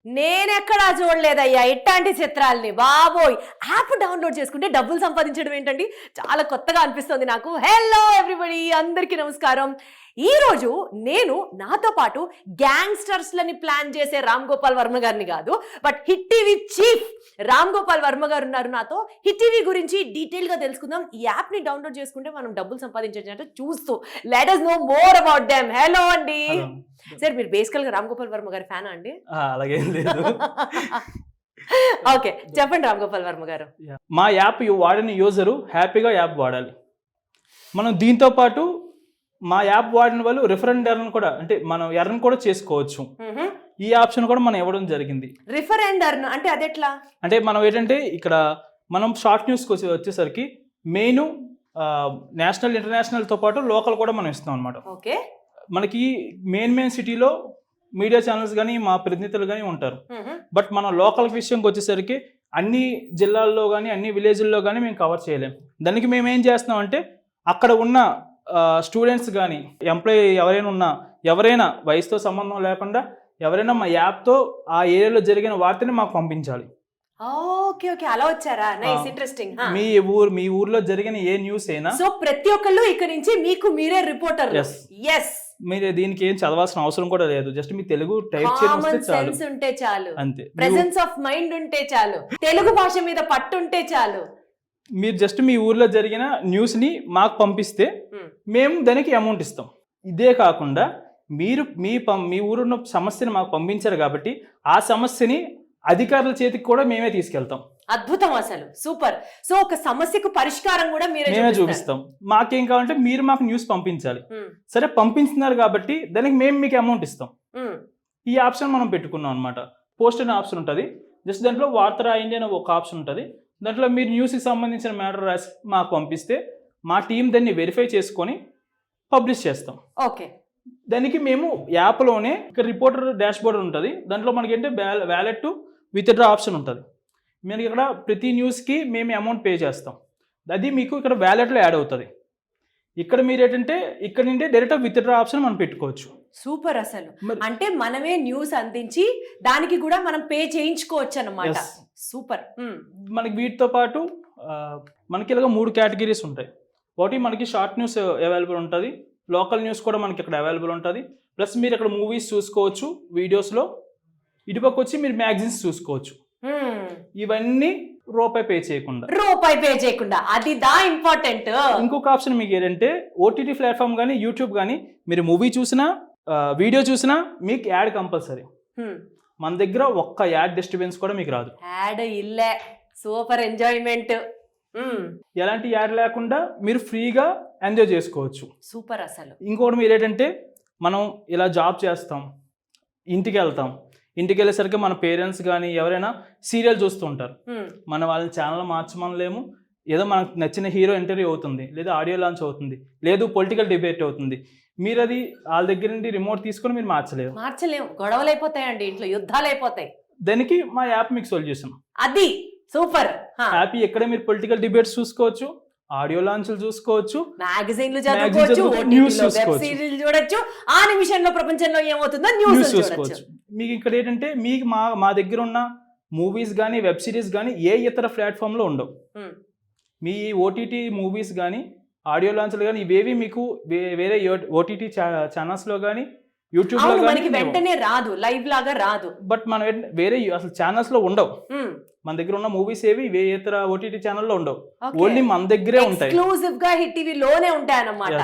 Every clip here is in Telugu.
నేనెక్కడా చూడలేదయ్యా ఇట్లాంటి చిత్రాల్ని బాబోయ్. యాప్ డౌన్లోడ్ చేసుకుంటే డబ్బులు సంపాదించడం ఏంటండి, చాలా కొత్తగా అనిపిస్తుంది నాకు. హలో ఎవ్రీబడి, అందరికీ నమస్కారం. ఈ రోజు నేను నాతో పాటు గ్యాంగ్స్టర్స్లని ప్లాన్ చేసే రామ్ గోపాల్ వర్మ గారిని కాదు, but hit TV chief Ram Gopal Varma గారు ఉన్నారు నాతో. హిట్ టీవీ గురించి డీటెయిల్ గా తెలుసుకుందాం. ఈ యాప్ ని డౌన్లోడ్ చేసుకుంటే మనం డబ్బులు సంపాదించవచ్చు చూస్తూ. Let us know more about them. Hello అండి. సార్, మీరు బేసికల్ గా రామ్ గోపాల్ వర్మ గారి ఫ్యానా అండి? అలాగే లేదు. ఓకే, చెప్పండి రామ్ గోపాల్ వర్మ గారు. మా యాప్ వాడిన యూజరు హ్యాపీగా యాప్ వాడాలి. మనం దీంతో పాటు మా యాప్ వాడిన వాళ్ళు రిఫరెండ్ ఎర్న్ కూడా, అంటే మనం ఎర్న్ కూడా చేసుకోవచ్చు. ఈ ఆప్షన్ కూడా మనం ఇవ్వడం జరిగింది. రిఫరెండ్ ఎర్న్ అంటే అదెట్లా? అంటే మనం ఏంటంటే ఇక్కడ మనం షార్ట్ న్యూస్కి వచ్చేసరికి మెయిన్ నేషనల్ ఇంటర్నేషనల్తో పాటు లోకల్ కూడా మనం ఇస్తాం అనమాట. ఓకే, మనకి మెయిన్ సిటీలో మీడియా ఛానల్స్ కానీ మా ప్రతినిధులు కానీ ఉంటారు. బట్ మన లోకల్ విషయంకి వచ్చేసరికి అన్ని జిల్లాల్లో కానీ అన్ని విలేజ్ల్లో కానీ మేము కవర్ చేయలేం. దానికి మేము ఏం చేస్తున్నాం అంటే అక్కడ ఉన్న స్టూడెంట్స్ కానీ ఎంప్లాయీ ఎవరైనా వయసుతో సంబంధం లేకుండా ఎవరైనా మా యాప్తో ఆ ఏరియాలో జరిగిన వార్తని మాకు పంపించాలి. ఓకే ఓకే, అలా వచ్చారా? Nice, interesting. మీ ఊర్లో జరిగిన ఏ న్యూస్ అయినా సో ప్రతి ఒక్కళ్ళు ఇక్కడ నుంచి మీకు మీరే రిపోర్టర్. ఎస్, మీరు దీనికి ఏం చదవాల్సిన అవసరం కూడా లేదు. జస్ట్ మీ తెలుగు టైప్ సెన్స్ ఉంటే చాలు, అంతే. ప్రెసెన్స్ ఆఫ్ మైండ్ ఉంటే చాలు, తెలుగు భాష మీద పట్టు ఉంటే చాలు. మీరు జస్ట్ మీ ఊర్లో జరిగిన న్యూస్ ని మాకు పంపిస్తే మేము దానికి అమౌంట్ ఇస్తాం. ఇదే కాకుండా మీరు మీ ఊరున్న సమస్యని మాకు పంపించారు కాబట్టి ఆ సమస్యని అధికారుల చేతికి కూడా మేమే తీసుకెళ్తాం. అద్భుతం, అసలు సూపర్. సో ఒక సమస్యకు పరిష్కారం కూడా మేమే చూపిస్తాం. మాకేం కావాలంటే మీరు మాకు న్యూస్ పంపించాలి. సరే, పంపించినారు కాబట్టి దానికి మేము మీకు అమౌంట్ ఇస్తాం. ఈ ఆప్షన్ మనం పెట్టుకున్నాం అనమాట. పోస్ట్ అనే ఆప్షన్ ఉంటుంది. జస్ట్ దాంట్లో వార్త రాయండి అనే ఒక ఆప్షన్ ఉంటుంది. దాంట్లో మీరు న్యూస్కి సంబంధించిన మ్యాటర్ రాసి మాకు పంపిస్తే మా టీం దాన్ని వెరిఫై చేసుకొని పబ్లిష్ చేస్తాం. ఓకే, దానికి మేము యాప్లోనే ఇక్కడ రిపోర్టర్ డాష్ బోర్డ్ ఉంటుంది. దాంట్లో మనకి ఏంటంటే వ్యాలెట్ టు విత్డ్రా ఆప్షన్ ఉంటుంది. మనకి ఇక్కడ ప్రతి న్యూస్కి మేము అమౌంట్ పే చేస్తాం. అది మీకు ఇక్కడ వ్యాలెట్లో యాడ్ అవుతుంది. ఇక్కడ మీరు ఏంటంటే ఇక్కడ నుండి డైరెక్ట్ విత్డ్రా ఆప్షన్ మనం పెట్టుకోవచ్చు. సూపర్. అసలు అంటే మనమే న్యూస్ అందించి దానికి కూడా మనం పే చేయించుకోవచ్చు అన్నమాట. సూపర్. మనకి వీటితో పాటు మనకి ఇలాగ 3 కేటగిరీస్ ఉంటాయి. ఒకటి మనకి షార్ట్ న్యూస్ అవైలబుల్ ఉంటుంది, లోకల్ న్యూస్ కూడా మనకి ఇక్కడ అవైలబుల్ ఉంటుంది. ప్లస్ మీరు ఇక్కడ మూవీస్ చూసుకోవచ్చు వీడియోస్లో. ఇటుపక్క వచ్చి మీరు మ్యాగజైన్స్ చూసుకోవచ్చు. ఇవన్నీ రూపాయి పే చేయకుండా. అది దా ఇంపార్టెంట్. ఇంకొక ఆప్షన్ మీకు ఏంటంటే ఓటీటీ ప్లాట్ఫామ్ కానీ యూట్యూబ్ కానీ మీరు మూవీ చూసినా వీడియో చూసినా మీకు యాడ్ కంపల్సరీ. మన దగ్గర ఒక్క యాడ్ డిస్టర్బెన్స్ కూడా మీకు రాదు. యాడ్ ఇల్లే, సూపర్ ఎంజాయ్మెంట్. ఎలాంటి యాడ్ లేకుండా మీరు ఫ్రీగా ఎంజాయ్ చేసుకోవచ్చు. సూపర్. అసలు ఇంకోటి మీరు ఏంటంటే మనం ఇలా జాబ్ చేస్తాం, ఇంటికి వెళ్ళేసరికి మన పేరెంట్స్ కానీ ఎవరైనా సీరియల్ చూస్తూ ఉంటారు. మన వాళ్ళ ఛానల్ మార్చమనలేము. ఏదో మనకు నచ్చిన హీరో ఇంటర్వ్యూ అవుతుంది, లేదా ఆడియో లాంచ్ అవుతుంది, లేదు పొలిటికల్ డిబేట్ అవుతుంది. మీరు అది వాళ్ళ దగ్గర నుండి రిమోట్ తీసుకొని మీరు మార్చలేము. గొడవలు అయిపోతాయండి, ఇంట్లో యుద్ధాలు అయిపోతాయి. దానికి మా యాప్ మీకు సొల్యూషన్. అది సూపర్. యాప్ ఎక్కడ మీరు పొలిటికల్ డిబేట్స్ చూసుకోవచ్చు, ఆడియో లాంచ్లు చూసుకోవచ్చు, మ్యాగజైన్లు చదువుకోవచ్చు, వెబ్ సిరీస్ చూడొచ్చు. ఆ నిమిషంలో ప్రపంచంలో ఏమవుతుందో న్యూస్ చూసుకోవచ్చు. మీకు ఇక్కడ ఏంటంటే మీకు మా దగ్గర ఉన్న మూవీస్ కానీ వెబ్ సిరీస్ కానీ ఏ ఇతర ప్లాట్ఫామ్లో ఉండవు. మీ ఓటీటీ మూవీస్ కానీ ఆడియో లాంచ్లు కానీ ఇవేవి మీకు వేరే ఓటీటీ ఛానల్స్లో కానీ యూట్యూబ్లో కానీ వెంటనే రాదు, లైవ్ లాగా రాదు. బట్ మనం వేరే అసలు ఛానల్స్లో ఉండవు. మన దగ్గర ఉన్న మూవీస్ ఏవి ఇతర ఓటీటీ ఛానల్లో ఉండవు, ఓన్లీ మన దగ్గరే ఉంటాయి. ఎక్స్క్లూజివ్ గా హిట్ టీవీలోనే ఉంటాయి అన్నమాట.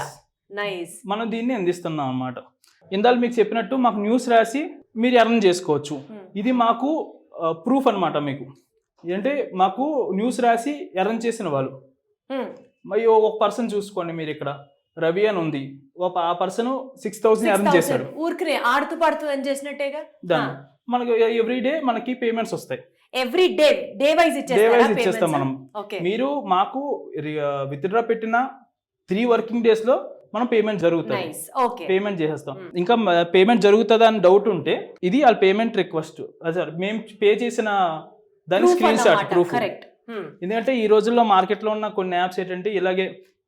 నైస్. మనం దీన్ని అందిస్తున్నాం అన్నమాట. ఇందాక మీకు చెప్పినట్టు మాకు న్యూస్ రాసి మీరు ఎర్న్ చేసుకోవచ్చు. ఇది మాకు ప్రూఫ్ అన్నమాట. మీకు ఏంటంటే మాకు న్యూస్ రాసి ఎర్న్ చేసిన వాళ్ళు. మరి ఒక పర్సన్ చూసుకోండి, మీరు ఇక్కడ రవి అని ఉంది, ఆ పర్సన్ 6,000 ఎర్న్ చేశాడు. ఊరికే ఆడుతూ పాడుతూ ఎర్న్ చేసినట్టేగా. మనకు ఎవ్రీ డే మనకి పేమెంట్స్ వస్తాయి. ఎవ్రీ డే వైజ్ ఇచ్చేస్తాం మనం. మీరు మాకు విత్డ్రా పెట్టిన 3 వర్కింగ్ డేస్ లో మనం పేమెంట్ జరుగుతుంది. పేమెంట్ చేసేస్తాం. ఇంకా పేమెంట్ జరుగుతుందా అని డౌట్ ఉంటే ఇది వాళ్ళ పేమెంట్ రిక్వెస్ట్, మేము పే చేసిన దాని స్క్రీన్ షాట్ ప్రూఫ్. ఎందుకంటే ఈ రోజుల్లో మార్కెట్లో ఉన్న కొన్ని యాప్స్ ఏంటంటే ఇలాగే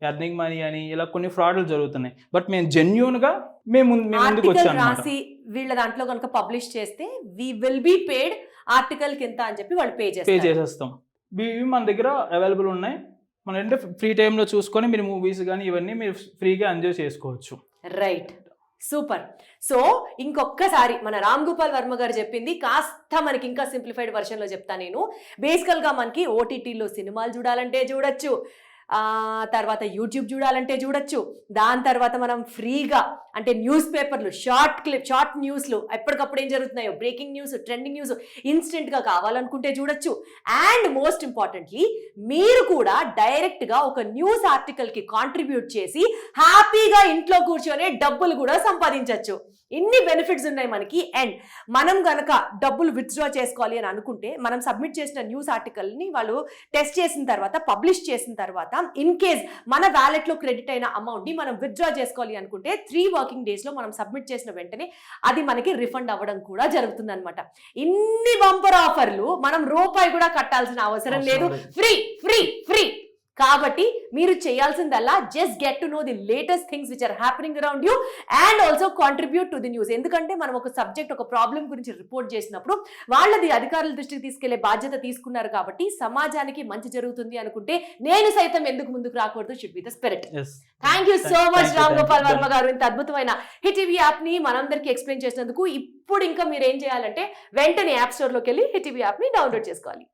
ఎర్నింగ్ మనీ అని ఇలా కొన్ని ఫ్రాడ్లు జరుగుతున్నాయి. బట్ మేము జెన్యూన్ గా మేము ముందుకు వచ్చాము. వీళ్ళ దాంట్లో కనుక పబ్లిష్ చేస్తే we will be paid article కింద అని చెప్పి వాళ్ళు పే పే చేస్తారు. చేసేస్తాం. ఇవి మన దగ్గర అవైలబుల్ ఉన్నాయి. మన అంటే ఫ్రీ టైంలో చూసుకొని మీరు మూవీస్ కానీ ఇవన్నీ మీరు ఫ్రీగా ఎంజాయ్ చేసుకోవచ్చు. Right, super. సో ఇంకొకసారి మన రామ్ గోపాల్ వర్మ గారు చెప్పింది కాస్త మనకి ఇంకా సింప్లిఫైడ్ వర్షన్లో చెప్తా నేను. బేసికల్గా మనకి ఓటీటీలో సినిమాలు చూడాలంటే చూడొచ్చు, తర్వాత యూట్యూబ్ చూడాలంటే చూడొచ్చు, దాని తర్వాత మనం ఫ్రీగా అంటే న్యూస్ పేపర్లు, షార్ట్ న్యూస్లు, ఎప్పటికప్పుడు ఏం జరుగుతున్నాయో బ్రేకింగ్ న్యూస్, ట్రెండింగ్ న్యూస్ ఇన్స్టెంట్గా కావాలనుకుంటే చూడొచ్చు. అండ్ మోస్ట్ ఇంపార్టెంట్లీ మీరు కూడా డైరెక్ట్గా ఒక న్యూస్ ఆర్టికల్కి కాంట్రిబ్యూట్ చేసి హ్యాపీగా ఇంట్లో కూర్చొని డబ్బులు కూడా సంపాదించవచ్చు. ఇన్ని బెనిఫిట్స్ ఉన్నాయి మనకి. అండ్ మనం గనక డబ్బులు విత్డ్రా చేసుకోవాలి అని అనుకుంటే మనం సబ్మిట్ చేసిన న్యూస్ ఆర్టికల్ని వాళ్ళు టెస్ట్ చేసిన తర్వాత, పబ్లిష్ చేసిన తర్వాత, ఇన్ కేస్ మన వ్యాలెట్లో క్రెడిట్ అయిన అమౌంట్ని మనం విత్డ్రా చేసుకోవాలి అనుకుంటే 3 వర్కింగ్ డేస్లో మనం సబ్మిట్ చేసిన వెంటనే అది మనకి రిఫండ్ అవ్వడం కూడా జరుగుతుంది అనమాట. ఇన్ని బంపర్ ఆఫర్లు మనం రూపాయి కూడా కట్టాల్సిన అవసరం లేదు. Free free free. కాబట్టి మీరు చేయాల్సిందల్లా just get to know the latest things which are happening around you and also contribute to the news. ఎందుకంటే మనం ఒక సబ్జెక్ట్, ఒక ప్రాబ్లం గురించి రిపోర్ట్ చేసినప్పుడు వాళ్ళది అధికారుల దృష్టికి తీసుకెళ్లే బాధ్యత తీసుకున్నారు. కాబట్టి సమాజానికి మంచి జరుగుతుంది అనుకుంటే నేను సైతం ఎందుకు ముందుకు రాకూడదు? Should be the spirit. Thank you so much Ram Gopal Varma గారు, ఇంత అద్భుతమైన హిట్ టీవీ యాప్ ని మనందరికీ ఎక్స్ప్లెయిన్ చేసినందుకు. ఇప్పుడు ఇంకా మీరు ఏం చేయాలంటే వెంటనే యాప్ స్టోర్ లోకి వెళ్ళి హిట్ టీవీ యాప్ ని డౌన్లోడ్ చేసుకోవాలి.